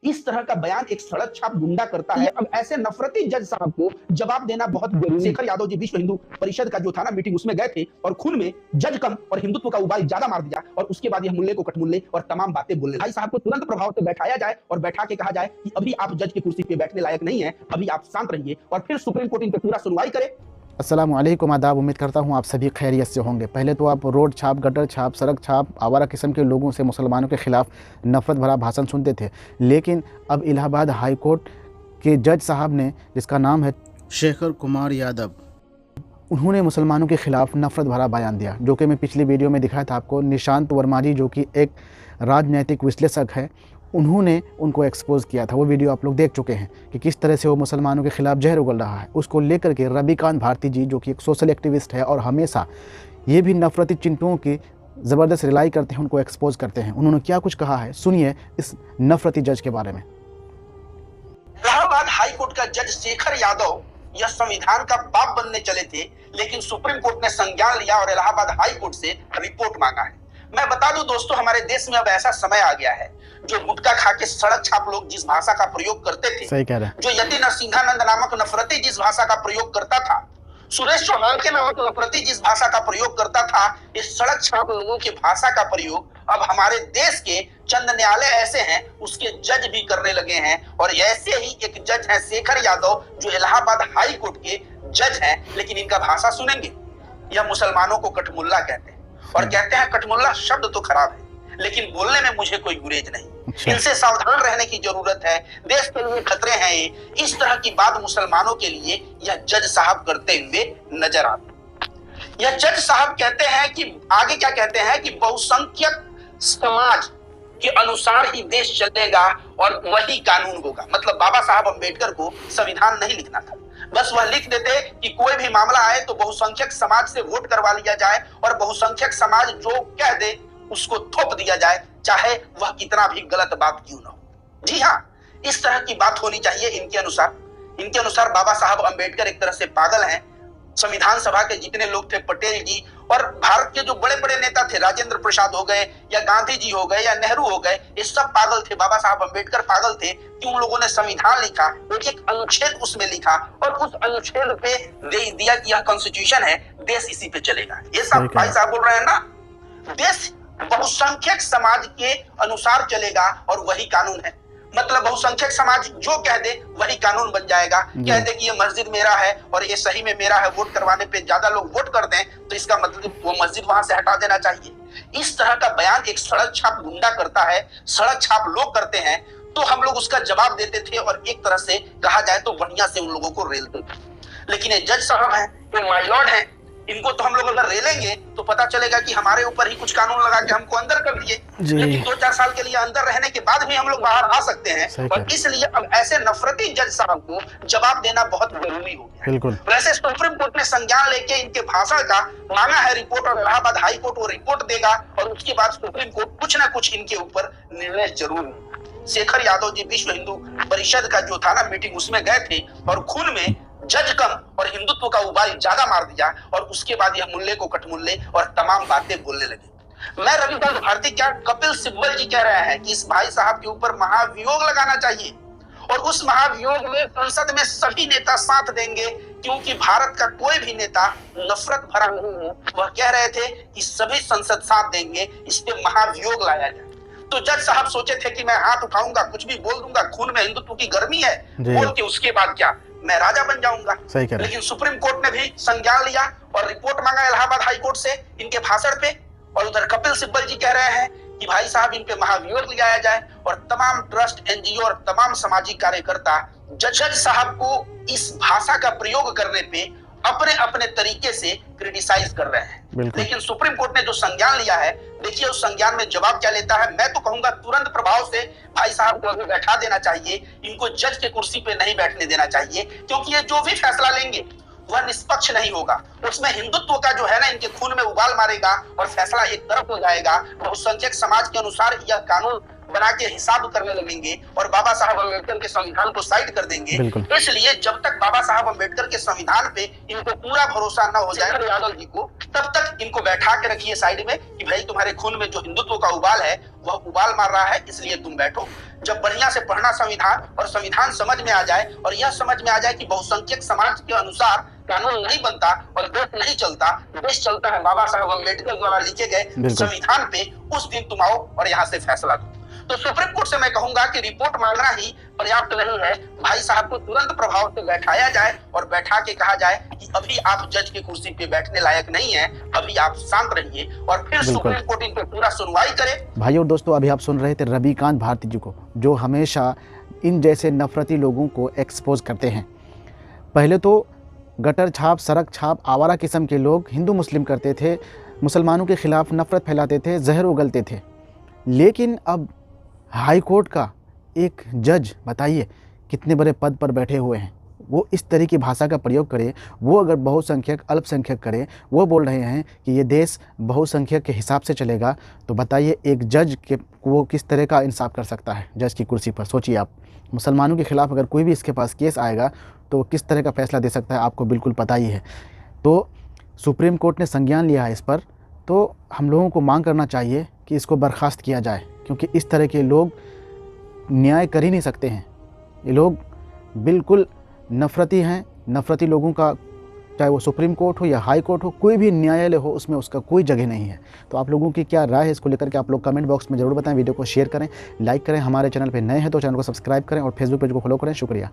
इस तरह का बयान एक सड़क छाप गुंडा करता है। अब ऐसे नफरती जज साहब को जवाब देना बहुत जरूरी। शेखर यादव जी विश्व हिंदू परिषद का जो था ना मीटिंग, उसमें गए थे और खून में जज कम और हिंदुत्व का उबाल ज्यादा मार दिया और उसके बाद यह मुल्ले को कटमुल्ले और तमाम बातें बोलने। भाई साहब को तुरंत प्रभाव से बैठाया जाए और बैठा के कहा जाए कि अभी आप जज की कुर्सी पे बैठने लायक नहीं है, अभी आप शांत रहिए और फिर सुप्रीम कोर्ट इन पे पूरा सुनवाई करे। अस्सलाम वालेकुम, आदाब। उम्मीद करता हूँ आप सभी खैरियत से होंगे। पहले तो आप रोड छाप, गटर छाप, सड़क छाप, आवारा किस्म के लोगों से मुसलमानों के ख़िलाफ़ नफ़रत भरा भाषण सुनते थे, लेकिन अब इलाहाबाद हाई कोर्ट के जज साहब ने, जिसका नाम है शेखर कुमार यादव, उन्होंने मुसलमानों के ख़िलाफ़ नफ़रत भरा बयान दिया, जो कि मैं पिछली वीडियो में दिखाया था आपको। निशांत वर्मा जी, जो कि एक राजनैतिक विश्लेषक है, उन्होंने उनको एक्सपोज़ किया था। वो वीडियो आप लोग देख चुके हैं कि किस तरह से वो मुसलमानों के ख़िलाफ़ जहर उगल रहा है। उसको लेकर के रविकांत भारती जी, जो कि एक सोशल एक्टिविस्ट है और हमेशा ये भी नफरती चिंटुओं की ज़बरदस्त रिलाई करते हैं, उनको एक्सपोज़ करते हैं। उन्होंने क्या कुछ कहा है, सुनिए इस नफरती जज के बारे में। इलाहाबाद हाई कोर्ट का जज शेखर यादव यह संविधान का बाप बनने चले थे, लेकिन सुप्रीम कोर्ट ने संज्ञान लिया और इलाहाबाद हाई कोर्ट से रिपोर्ट मांगा है। मैं बता दूं दोस्तों, हमारे देश में अब ऐसा समय आ गया है, जो गुटखा खा के सड़क छाप लोग जिस भाषा का प्रयोग करते थे, सही कह रहे हैं, जो यति नरसिंहानंद नामक नफरती जिस भाषा का प्रयोग करता था, सुरेश चौहान के नामक नफरती जिस भाषा का प्रयोग करता था, इस सड़क छाप लोगों की भाषा का प्रयोग अब हमारे देश के चंद न्यायालय ऐसे हैं उसके जज भी करने लगे हैं। और ऐसे ही एक जज हैं शेखर यादव, जो इलाहाबाद हाई कोर्ट के जज हैं, लेकिन इनका भाषा सुनेंगे, यह मुसलमानों को कठमुल्ला कहते हैं और कहते हैं कठमुल्ला शब्द तो खराब है, लेकिन बोलने में मुझे कोई गुरेज नहीं। इनसे सावधान रहने की जरूरत है, देश के लिए खतरे हैं ये। इस तरह की बात मुसलमानों के लिए यह जज साहब करते हुए नजर आते। यह जज साहब कहते हैं कि आगे क्या कहते हैं कि बहुसंख्यक समाज के अनुसार ही देश चलेगा और वही कानून होगा। मतलब बाबा साहब अम्बेडकर को संविधान नहीं लिखना था, बस वह लिख देते कि कोई भी मामला आए तो बहुसंख्यक समाज से वोट करवा लिया जाए और बहुसंख्यक समाज जो कह दे उसको थोप दिया जाए, चाहे वह कितना भी गलत बात क्यों ना हो। जी हाँ, इस तरह की बात होनी चाहिए इनके अनुसार। इनके अनुसार बाबा साहब अम्बेडकर एक तरह से पागल हैं। संविधान सभा के जितने लोग थे, पटेल जी और भारत के जो बड़े बड़े नेता थे, राजेंद्र प्रसाद हो गए या गांधी जी हो गए या नेहरू हो गए, ये सब पागल थे। बाबा साहब अम्बेडकर पागल थे कि उन लोगों ने संविधान लिखा, एक अनुच्छेद उसमें लिखा और उस अनुच्छेद पे दे दिया कि यह कॉन्स्टिट्यूशन है, देश इसी पे चलेगा। ये सब भाई साहब बोल रहे हैं ना, देश बहुसंख्यक समाज के अनुसार चलेगा और वही कानून है। मतलब बहुसंख्यक समाज जो कह दे वही कानून बन जाएगा। कह दे कि ये मस्जिद मेरा है और ये सही में मेरा है, वोट करवाने पे ज्यादा लोग वोट कर दें तो इसका मतलब वो मस्जिद वहां से हटा देना चाहिए। इस तरह का बयान एक सड़क छाप गुंडा करता है, सड़क छाप लोग करते हैं, तो हम लोग उसका जवाब देते थे और एक तरह से कहा जाए तो बढ़िया से उन लोगों को रेलते थे। लेकिन ये जज साहब हैं, ये माइलॉर्ड हैं, इनको तो हम लोग अगर रेलेंगे तो पता चलेगा कि हमारे ऊपर ही कुछ कानून लगा के हमको अंदर कर दिए। लेकिन 2-4 साल के लिए अंदर रहने के बाद भी हम लोग बाहर आ सकते हैं और इसलिए अब ऐसे नफरती जज साहब को जवाब देना बहुत जरूरी हो गया। बिल्कुल। वैसे सुप्रीम कोर्ट ने संज्ञान लेके इनके भाषण का मांगा है रिपोर्ट और इलाहाबाद हाई कोर्ट वो रिपोर्ट देगा और उसके बाद सुप्रीम कोर्ट कुछ ना कुछ इनके ऊपर निर्णय जरूर लेगा। शेखर यादव जी विश्व हिंदू परिषद का जो था ना मीटिंग, उसमें गए थे और खून में जज कम और हिंदुत्व का उबाल ज्यादा मार दिया और उसके बाद यह मुल्ले को कटमुल्ले और तमाम बातें बोलने लगे। मैं रविकांत भारती क्या कपिल सिब्बल जी कह रहे हैं कि इस भाई साहब के ऊपर महाभियोग लगाना चाहिए और उस महाभियोग में संसद में सभी नेता साथ देंगे, क्योंकि भारत का कोई भी नेता नफरत भरा नहीं है। वह कह रहे थे कि सभी संसद साथ देंगे, इस पे महाभियोग लाया जाए। तो जज साहब सोचे थे कि मैं हाथ उठाऊंगा, कुछ भी बोल दूंगा, खून में हिंदुत्व की गर्मी है बोल के उसके बाद क्या मैं राजा बन जाऊंगा। लेकिन सुप्रीम कोर्ट ने भी संज्ञान लिया और रिपोर्ट मांगा इलाहाबाद हाई कोर्ट से इनके भाषण पे। और उधर कपिल सिब्बल जी कह रहे हैं कि भाई साहब इन पे महाभियोग लगाया जाए और तमाम ट्रस्ट, एनजीओ और तमाम सामाजिक कार्यकर्ता जज साहब को इस भाषा का प्रयोग करने पे अपने अपने तरीके से क्रिटिसाइज कर रहे हैं। लेकिन सुप्रीम कोर्ट ने जो संज्ञान लिया है, देखिए उस संज्ञान में जवाब क्या लेता है। मैं तो कहूंगा तुरंत प्रभाव से भाई साहब को अभी बैठा देना चाहिए, इनको जज के कुर्सी पे नहीं बैठने देना चाहिए, क्योंकि ये जो भी फैसला लेंगे वह निष्पक्ष नहीं होगा। उसमें हिंदुत्व का जो है ना इनके खून में उबाल मारेगा और फैसला एक तरफ हो जाएगा। बहुसंख्यक समाज के अनुसार यह कानून बना के हिसाब करने लगेंगे और बाबा साहब अम्बेडकर के संविधान को साइड कर देंगे। इसलिए जब तक बाबा साहब अम्बेडकर के संविधान पे इनको पूरा भरोसा न हो जाए यादव जी को, तब तक इनको बैठा के रखिए साइड में कि भाई तुम्हारे खून में जो हिंदुत्व का उबाल है वह उबाल मार रहा है, इसलिए तुम बैठो। जब बढ़िया से पढ़ना संविधान और संविधान समझ में आ जाए और यह समझ में आ जाए कि बहुसंख्यक समाज के अनुसार कानून नहीं बनता और देश नहीं चलता, देश चलता है बाबा साहब अम्बेडकर द्वारा लिखे गए संविधान पे, उस दिन तुम आओ और यहाँ से फैसला दो। तो सुप्रीम कोर्ट से मैं कहूंगा कि रिपोर्ट मांगना ही पर्याप्त नहीं है, भाई साहब को तुरंत प्रभाव से बैठाया जाए और बैठा के कहा जाए कि अभी आप जज की कुर्सी पे बैठने लायक नहीं है, अभी आप शांत रहिए और फिर सुप्रीम कोर्ट इन पे पूरा सुनवाई करे। भाई और दोस्तों, अभी आप सुन रहे थे रविकांत भारती जी को, जो हमेशा इन जैसे नफरती लोगों को एक्सपोज करते हैं। पहले तो गटर छाप, सड़क छाप, आवारा किस्म के लोग हिंदू मुस्लिम करते थे, मुसलमानों के ख़िलाफ़ नफ़रत फैलाते थे, जहर उगलते थे। लेकिन अब हाई कोर्ट का एक जज, बताइए कितने बड़े पद पर बैठे हुए हैं, वो इस तरह की भाषा का प्रयोग करे, वो अगर बहुसंख्यक अल्पसंख्यक करे, वो बोल रहे हैं कि ये देश बहुसंख्यक के हिसाब से चलेगा, तो बताइए एक जज के वो किस तरह का इंसाफ कर सकता है जज की कुर्सी पर। सोचिए आप, मुसलमानों के ख़िलाफ़ अगर कोई भी इसके पास केस आएगा तो वो किस तरह का फ़ैसला दे सकता है, आपको बिल्कुल पता ही है। तो सुप्रीम कोर्ट ने संज्ञान लिया है इस पर, तो हम लोगों को मांग करना चाहिए कि इसको बर्खास्त किया जाए, क्योंकि इस तरह के लोग न्याय कर ही नहीं सकते हैं। ये लोग बिल्कुल नफ़रती हैं। नफ़रती लोगों का, चाहे वो सुप्रीम कोर्ट हो या हाई कोर्ट हो, कोई भी न्यायालय हो, उसमें उसका कोई जगह नहीं है। तो आप लोगों की क्या राय है इसको लेकर के आप लोग कमेंट बॉक्स में ज़रूर बताएं। वीडियो को शेयर करें, लाइक करें, हमारे चैनल पे नए हैं तो चैनल को सब्सक्राइब करें और फेसबुक पेज को फॉलो करें। शुक्रिया।